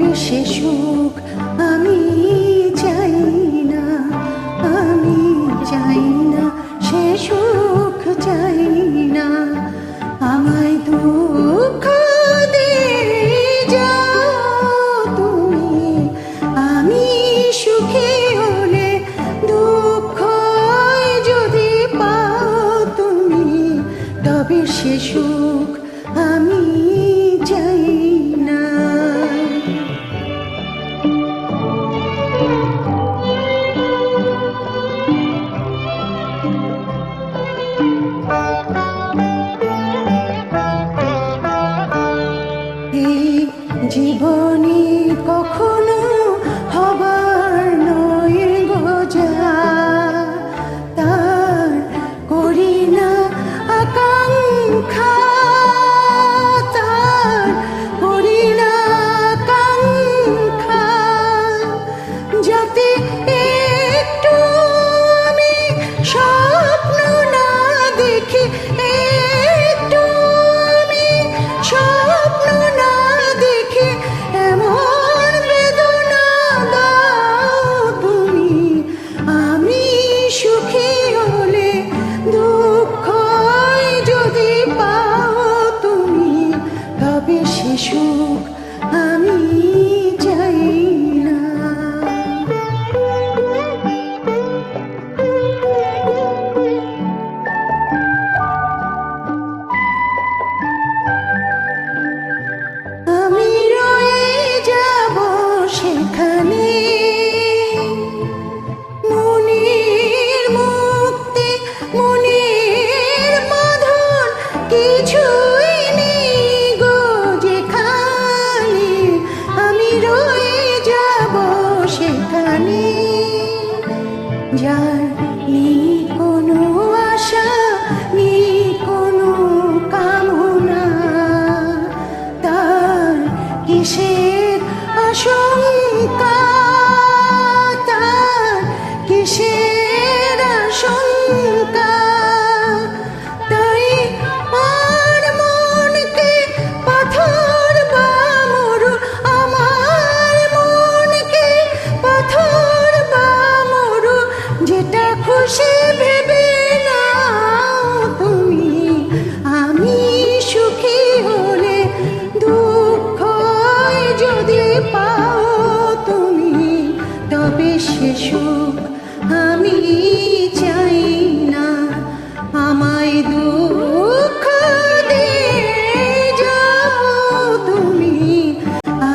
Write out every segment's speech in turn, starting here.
তবে সে সুখ আমি চাই না, আমি চাই না, সে সুখ চাই না। আমায় দুঃখ দিয়ে যাও তুমি, আমি সুখী হলে দুঃখ যদি পাও তুমি, তবে সে সুখ আমি চাই না। এই জীবনে কখনো হবার নয় গো যা, তার করি না আকাঙ্ক্ষা, তার করি না আকাঙ্ক্ষা, যাতে একটু আমি স্বপ্ন না দেখি, একটু আমি স্বপ্ন না দেখি, এমন বেদনা দাও তুমি। আমি সুখী হলে দুঃখ যদি পাও তুমি, তবে সে সুখ আমি চাই না। আমি রয়ে যাব সেখানে, মনের মুক্তি মনের বাঁধন কিছুই নেই গো যেখানে। আমি রয়ে যাব সেখানে, যার নেই কোনো আশা, নেই কোনো কামনা, তার কিসের আশঙ্কা, তার কিসের আশঙ্কা। তাই আর মনকে পাথর বা মরু, আমার মনকে পাথর বা মরু, যেটা খুশি ভেবে নাও তুমি। আমি সুখী হলে দুঃখ যদি পাও তুমি, তবে সে সুখ আমি চাই না। আমায় দুঃখ দিয়ে যাও তুমি,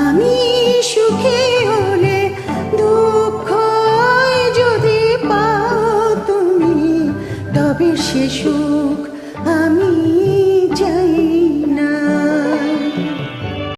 আমি সুখী হলে দুঃখ যদি পাও তুমি, তবে সে সুখ আমি